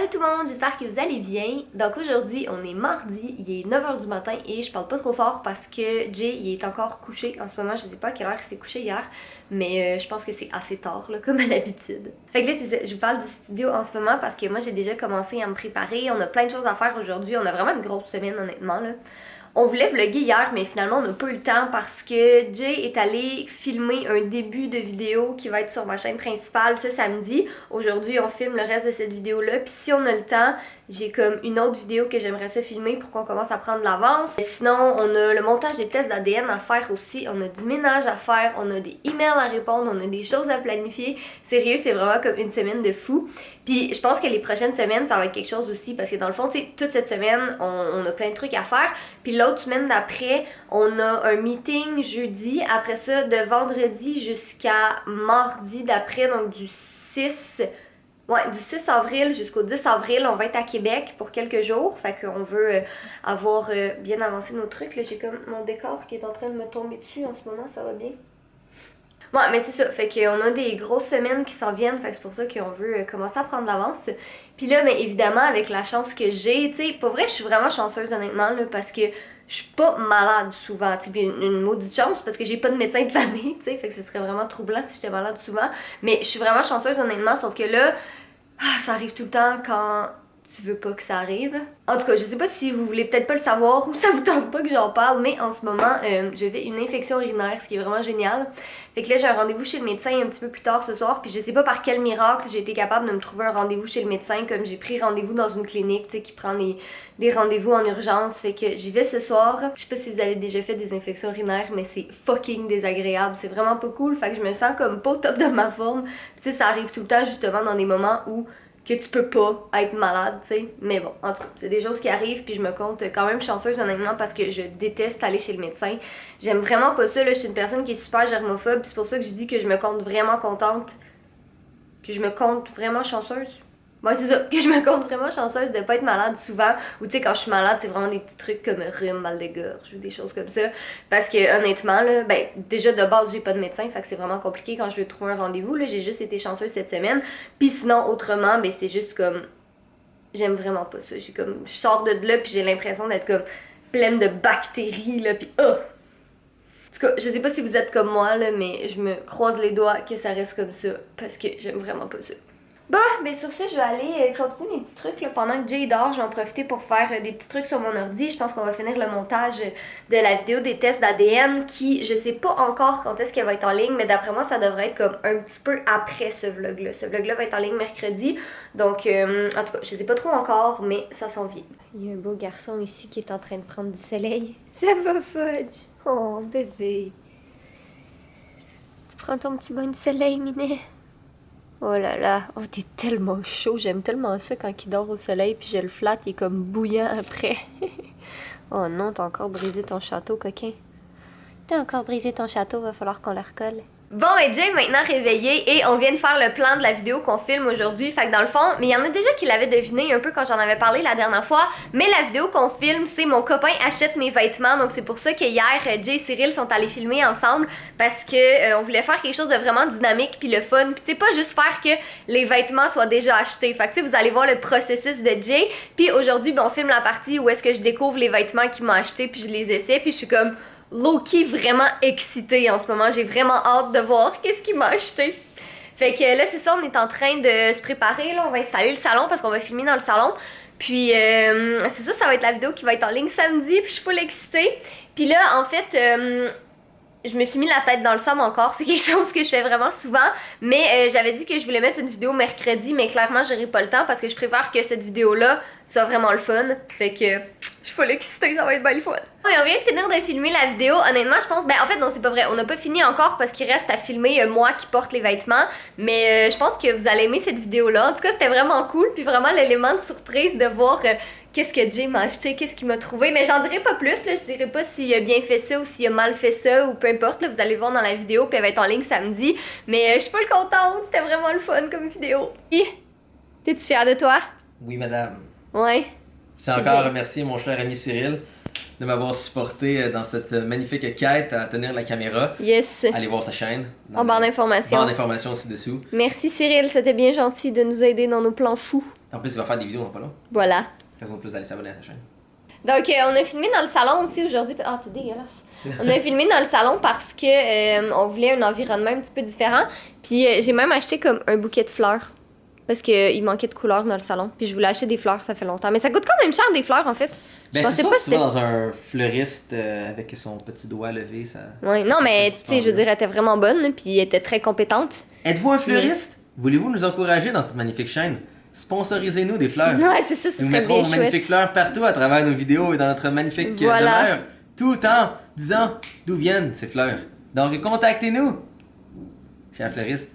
Salut tout le monde, j'espère que vous allez bien. Donc aujourd'hui, on est mardi, il est 9h du matin et je parle pas trop fort parce que Jay il est encore couché en ce moment. Je sais pas à quelle heure il s'est couché hier, mais je pense que c'est assez tard, là, comme à l'habitude. Fait que là, c'est ça, je vous parle du studio en ce moment parce que moi j'ai déjà commencé à me préparer. On a plein de choses à faire aujourd'hui, on a vraiment une grosse semaine honnêtement, là. On voulait vlogger hier, mais finalement on n'a pas eu le temps parce que Jay est allé filmer un début de vidéo qui va être sur ma chaîne principale ce samedi. Aujourd'hui, on filme le reste de cette vidéo-là. Puis si on a le temps, j'ai comme une autre vidéo que j'aimerais ça filmer pour qu'on commence à prendre l'avance. Sinon, on a le montage des tests d'ADN à faire aussi. On a du ménage à faire, on a des emails à répondre, on a des choses à planifier. Sérieux, c'est vraiment comme une semaine de fou. Puis je pense que les prochaines semaines, ça va être quelque chose aussi parce que dans le fond, tu sais, toute cette semaine, on a plein de trucs à faire. Puis l'autre semaine d'après, on a un meeting jeudi. Après ça, de vendredi jusqu'à mardi d'après, donc du 6 avril jusqu'au 10 avril, on va être à Québec pour quelques jours. Fait qu'on veut avoir bien avancé nos trucs. Là, j'ai comme mon décor qui est en train de me tomber dessus en ce moment, ça va bien. Ouais, mais c'est ça. Fait qu'on a des grosses semaines qui s'en viennent. Fait que c'est pour ça qu'on veut commencer à prendre l'avance. Puis là, mais évidemment, avec la chance que j'ai, tu sais, pour vrai, je suis vraiment chanceuse honnêtement, là, parce que je suis pas malade souvent. Tu sais, puis une maudite chance parce que j'ai pas de médecin de famille, tu sais. Fait que ce serait vraiment troublant si j'étais malade souvent. Mais je suis vraiment chanceuse honnêtement, sauf que là, ça arrive tout le temps quand tu veux pas que ça arrive. En tout cas, je sais pas si vous voulez peut-être pas le savoir ou ça vous tente pas que j'en parle, mais en ce moment, je vis une infection urinaire, ce qui est vraiment génial. Fait que là, j'ai un rendez-vous chez le médecin un petit peu plus tard ce soir, puis je sais pas par quel miracle j'ai été capable de me trouver un rendez-vous chez le médecin, comme j'ai pris rendez-vous dans une clinique, tu sais, qui prend des rendez-vous en urgence. Fait que j'y vais ce soir. Je sais pas si vous avez déjà fait des infections urinaires, mais c'est fucking désagréable. C'est vraiment pas cool. Fait que je me sens comme pas au top de ma forme. Puis tu sais, ça arrive tout le temps justement dans des moments où que tu peux pas être malade, tu sais. Mais bon, en tout cas, c'est des choses qui arrivent, puis je me compte quand même chanceuse honnêtement parce que je déteste aller chez le médecin. J'aime vraiment pas ça, là. Je suis une personne qui est super germophobe, c'est pour ça que je dis que je me compte vraiment contente. Puis je me compte vraiment chanceuse. Ouais, c'est ça, que je me compte vraiment chanceuse de pas être malade souvent. Ou tu sais, quand je suis malade, c'est vraiment des petits trucs comme rhume, mal de gorge ou des choses comme ça. Parce que honnêtement, là, ben, déjà de base, j'ai pas de médecin, fait que c'est vraiment compliqué quand je veux trouver un rendez-vous. Là, j'ai juste été chanceuse cette semaine. Puis sinon, autrement, ben, c'est juste comme. J'aime vraiment pas ça. J'ai comme. Je sors de là, puis j'ai l'impression d'être comme pleine de bactéries, là, puis En tout cas, je sais pas si vous êtes comme moi, là, mais je me croise les doigts que ça reste comme ça. Parce que j'aime vraiment pas ça. Bah, ben sur ça, je vais aller continuer mes petits trucs là. Pendant que Jay dort, je vais en profiter pour faire des petits trucs sur mon ordi. Je pense qu'on va finir le montage de la vidéo des tests d'ADN qui, je sais pas encore quand est-ce qu'elle va être en ligne, mais d'après moi, ça devrait être comme un petit peu après ce vlog-là. Ce vlog-là va être en ligne mercredi, donc en tout cas, je sais pas trop encore, mais ça s'en vient. Il y a un beau garçon ici qui est en train de prendre du soleil. Ça va, Fudge? Oh, bébé. Tu prends ton petit bain de soleil, Minet? Oh là là, oh t'es tellement chaud, j'aime tellement ça quand il dort au soleil puis je le flatte, il est comme bouillant après. Oh non, t'as encore brisé ton château, coquin. T'as encore brisé ton château, va falloir qu'on le recolle. Bon, et Jay est maintenant réveillé et on vient de faire le plan de la vidéo qu'on filme aujourd'hui. Fait que dans le fond, mais il y en a déjà qui l'avaient deviné un peu quand j'en avais parlé la dernière fois. Mais la vidéo qu'on filme, c'est mon copain achète mes vêtements. Donc c'est pour ça que hier, Jay et Cyril sont allés filmer ensemble parce que on voulait faire quelque chose de vraiment dynamique puis le fun. Puis tu sais, pas juste faire que les vêtements soient déjà achetés. Fait que tu sais, vous allez voir le processus de Jay. Puis aujourd'hui, ben, on filme la partie où est-ce que je découvre les vêtements qu'il m'a achetés puis je les essaie. Puis je suis comme low-key vraiment excitée en ce moment. J'ai vraiment hâte de voir qu'est-ce qu'il m'a acheté. Fait que là, c'est ça, on est en train de se préparer. Là, on va installer le salon parce qu'on va filmer dans le salon. Puis c'est ça, ça va être la vidéo qui va être en ligne samedi. Puis je suis full excitée. Puis là, en fait, je me suis mis la tête dans le somme encore, c'est quelque chose que je fais vraiment souvent, mais j'avais dit que je voulais mettre une vidéo mercredi, mais clairement j'aurai pas le temps parce que je préfère que cette vidéo-là soit vraiment le fun, fait que je suis full excitée, ça va être bien le fun. Oui, on vient de finir de filmer la vidéo, honnêtement je pense, ben en fait non c'est pas vrai, on n'a pas fini encore parce qu'il reste à filmer moi qui porte les vêtements, mais je pense que vous allez aimer cette vidéo-là, en tout cas c'était vraiment cool, puis vraiment l'élément de surprise de voir qu'est-ce que Jay m'a acheté, qu'est-ce qu'il m'a trouvé. Mais j'en dirai pas plus, là. Je dirai pas s'il a bien fait ça ou s'il a mal fait ça ou peu importe, là. Vous allez voir dans la vidéo, puis elle va être en ligne samedi. Mais je suis full contente, c'était vraiment le fun comme vidéo. T'es-tu fière de toi? Oui, madame. Ouais. C'est encore à remercier mon cher ami Cyril de m'avoir supporté dans cette magnifique quête à tenir la caméra. Yes. Allez voir sa chaîne. En barre d'informations. Barre d'informations aussi dessous. Merci Cyril, c'était bien gentil de nous aider dans nos plans fous. En plus, il va faire des vidéos dans pas long. Voilà. Raison de plus d'aller s'abonner à sa chaîne. Donc, on a filmé dans le salon aussi aujourd'hui. Ah, t'es dégueulasse. On a filmé dans le salon parce que on voulait un environnement un petit peu différent. Puis j'ai même acheté comme un bouquet de fleurs. Parce qu'il manquait de couleurs dans le salon. Puis je voulais acheter des fleurs, ça fait longtemps. Mais ça coûte quand même cher des fleurs en fait. Ben, c'est sûr, si tu vas dans un fleuriste avec son petit doigt levé, ça. Oui, non, mais tu sais, je veux dire, elle était vraiment bonne, là, puis elle était très compétente. Êtes-vous un fleuriste? Voulez-vous nous encourager dans cette magnifique chaîne? Sponsorisez-nous des fleurs. Ouais, c'est ça, Nous serait mettrons bien nos chouette. magnifiques fleurs partout à travers nos vidéos et dans notre magnifique Voilà. demeure, tout en disant d'où viennent ces fleurs. Donc, contactez-nous, cher fleuriste.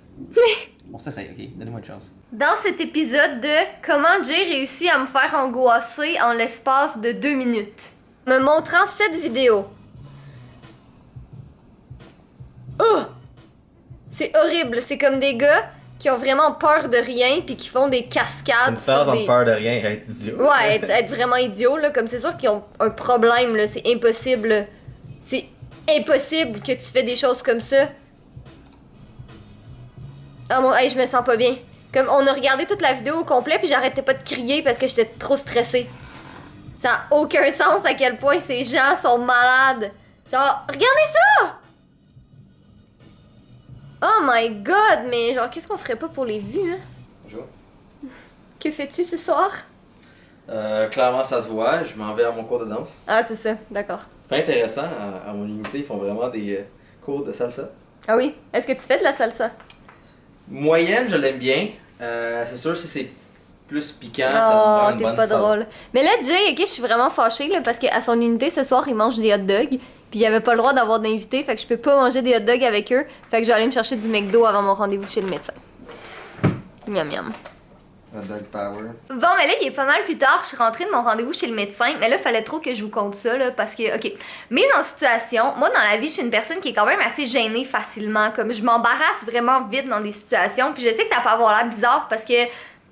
Bon, ça y est, ok, donnez-moi une chance. Dans cet épisode de Comment Jay réussit à me faire angoisser en l'espace de 2 minutes, me montrant cette vidéo. Oh! C'est horrible, c'est comme des gars qui ont vraiment peur de rien puis qui font des cascades. Une différence sur entre des... peur de rien et être idiot. Ouais, être vraiment idiot, là, comme c'est sûr qu'ils ont un problème, là, c'est impossible. Là. C'est impossible que tu fais des choses comme ça. Ah mon, hey, je me sens pas bien. Comme on a regardé toute la vidéo au complet puis j'arrêtais pas de crier parce que j'étais trop stressée. Ça a aucun sens à quel point ces gens sont malades. Genre, regardez ça! Oh my god, mais genre, qu'est-ce qu'on ferait pas pour les vues, hein? Bonjour. Que fais-tu ce soir? Clairement, ça se voit. Je m'en vais à mon cours de danse. Ah, c'est ça, d'accord. Pas intéressant, à mon unité, ils font vraiment des cours de salsa. Ah oui? Est-ce que tu fais de la salsa? Moyenne, je l'aime bien. C'est sûr, si c'est plus piquant, ça Oh, me prend une t'es bonne pas sauce. drôle. Mais là, Jay, ok, je suis vraiment fâchée, là, parce qu'à son unité, ce soir, il mange des hot dogs. Puis il avait pas le droit d'avoir d'invités, fait que je peux pas manger des hot dogs avec eux. Fait que je vais aller me chercher du McDo avant mon rendez-vous chez le médecin. Miam miam. Hot dog power. Bon, mais là, il est pas mal plus tard. Je suis rentrée de mon rendez-vous chez le médecin. Mais là, fallait trop que je vous conte ça, là, parce que, ok, mise en situation, moi, dans la vie, je suis une personne qui est quand même assez gênée facilement. Comme je m'embarrasse vraiment vite dans des situations. Puis je sais que ça peut avoir l'air bizarre parce que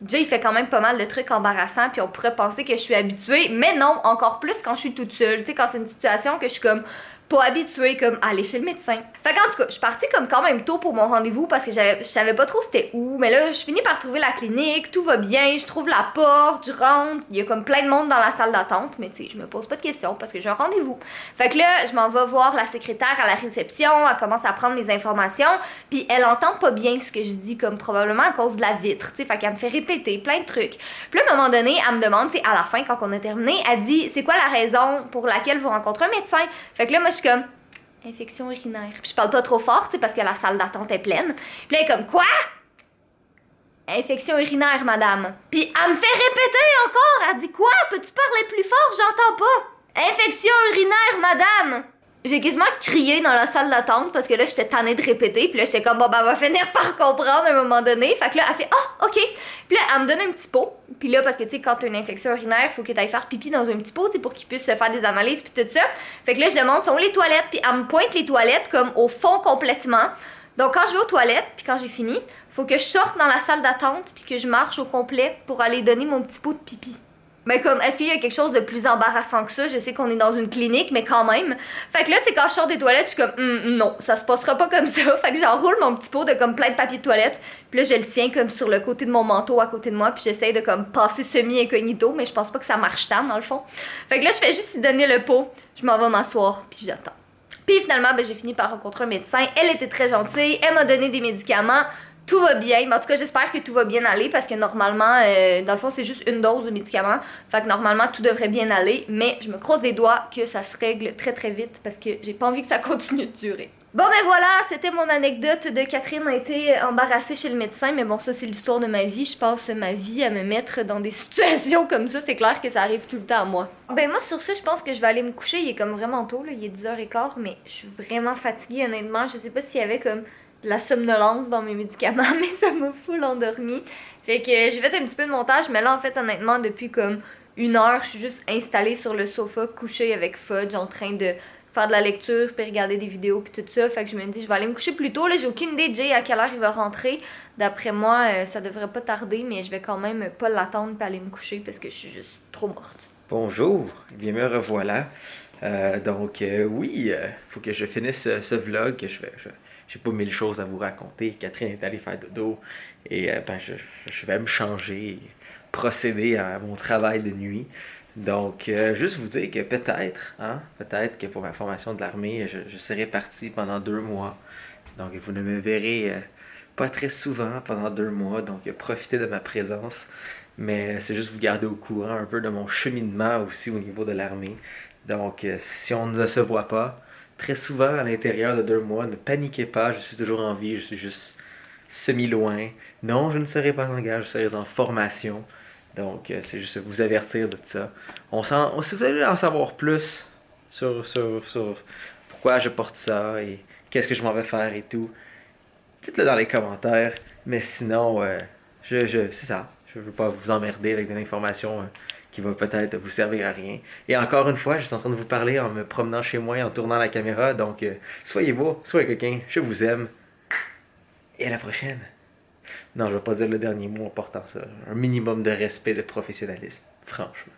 Jay, il fait quand même pas mal de trucs embarrassants. Puis on pourrait penser que je suis habituée. Mais non, encore plus quand je suis toute seule. Tu sais, quand c'est une situation que je suis comme pas habituée, comme à aller chez le médecin. Fait qu'en tout cas, je suis partie comme quand même tôt pour mon rendez-vous parce que je savais pas trop c'était où. Mais là, je finis par trouver la clinique, tout va bien, je trouve la porte, je rentre, il y a comme plein de monde dans la salle d'attente, mais tu sais, je me pose pas de questions parce que j'ai un rendez-vous. Fait que là, je m'en vais voir la secrétaire à la réception, elle commence à prendre mes informations, puis elle entend pas bien ce que je dis, comme probablement à cause de la vitre, tu sais, fait qu'elle me fait répéter plein de trucs. Puis là, à un moment donné, elle me demande, tu sais, à la fin, quand on a terminé, elle dit, c'est quoi la raison pour laquelle vous rencontrez un médecin? Fait que là, moi, je suis comme, infection urinaire. Puis je parle pas trop fort, tu sais, parce que la salle d'attente est pleine. Puis là, elle est comme, quoi? Infection urinaire, madame. Puis elle me fait répéter encore. Elle dit, quoi? Peux-tu parler plus fort? J'entends pas. Infection urinaire, madame. J'ai quasiment crié dans la salle d'attente parce que là, j'étais tannée de répéter. Puis là, j'étais comme, bon, ben, elle va finir par comprendre à un moment donné. Fait que là, elle fait, ah, ok. Puis là, elle me donne un petit pot. Puis là, parce que, tu sais, quand t'as une infection urinaire, faut que t'ailles faire pipi dans un petit pot, tu sais, pour qu'ils puissent se faire des analyses, puis tout ça. Fait que là, je demande, sont où les toilettes? Puis elle me pointe les toilettes comme au fond complètement. Donc, quand je vais aux toilettes, puis quand j'ai fini, faut que je sorte dans la salle d'attente, puis que je marche au complet pour aller donner mon petit pot de pipi. Mais comme, est-ce qu'il y a quelque chose de plus embarrassant que ça? Je sais qu'on est dans une clinique, mais quand même. Fait que là, tu sais, quand je sors des toilettes, je suis comme, non, ça se passera pas comme ça. Fait que j'enroule mon petit pot de comme plein de papier de toilette. Puis là, je le tiens comme sur le côté de mon manteau à côté de moi. Puis j'essaye de comme passer semi-incognito, mais je pense pas que ça marche tant, dans le fond. Fait que là, je fais juste lui donner le pot. Je m'en vais m'asseoir, puis j'attends. Puis finalement, ben, j'ai fini par rencontrer un médecin. Elle était très gentille. Elle m'a donné des médicaments. Tout va bien, mais en tout cas, j'espère que tout va bien aller parce que normalement, dans le fond, c'est juste une dose de médicaments. Fait que normalement, tout devrait bien aller, mais je me croise les doigts que ça se règle très très vite parce que j'ai pas envie que ça continue de durer. Bon, ben voilà, c'était mon anecdote de Catherine a été embarrassée chez le médecin, mais bon, ça, c'est l'histoire de ma vie. Je passe ma vie à me mettre dans des situations comme ça. C'est clair que ça arrive tout le temps à moi. Ben moi, sur ça, je pense que je vais aller me coucher. Il est comme vraiment tôt, là. Il est 10h15, mais je suis vraiment fatiguée, honnêtement. Je sais pas s'il y avait comme de la somnolence dans mes médicaments, mais ça m'a full endormie. Fait que j'ai fait un petit peu de montage, mais là, en fait, honnêtement, depuis comme 1 heure, je suis juste installée sur le sofa, couchée avec Fudge, en train de faire de la lecture, puis regarder des vidéos, puis tout ça. Fait que je me dis, je vais aller me coucher plus tôt. Là, j'ai aucune idée, Jay, à quelle heure il va rentrer. D'après moi, ça devrait pas tarder, mais je vais quand même pas l'attendre puis aller me coucher parce que je suis juste trop morte. Bonjour, eh bien me revoilà. Oui, faut que je finisse ce vlog. J'ai pas mille choses à vous raconter. Catherine est allée faire dodo et je vais me changer. procéder à mon travail de nuit. Donc, juste vous dire que peut-être que pour ma formation de l'armée, je serai parti pendant 2 mois. Donc, vous ne me verrez pas très souvent pendant 2 mois. Donc, profitez de ma présence. Mais c'est juste vous garder au courant un peu de mon cheminement aussi au niveau de l'armée. Donc, si on ne se voit pas très souvent à l'intérieur de 2 mois, ne paniquez pas, je suis toujours en vie, je suis juste semi-loin. Non, je ne serai pas en guerre, je serai en formation. Donc, c'est juste vous avertir de ça. Si vous allez en savoir plus sur pourquoi je porte ça et qu'est-ce que je m'en vais faire et tout, dites-le dans les commentaires. Mais sinon, c'est ça. Je veux pas vous emmerder avec de l'information qui va peut-être vous servir à rien. Et encore une fois, je suis en train de vous parler en me promenant chez moi et en tournant la caméra. Donc, soyez beau, soyez coquin, je vous aime. Et à la prochaine. Non, je vais pas dire le dernier mot en portant ça. Un minimum de respect, de professionnalisme. Franchement.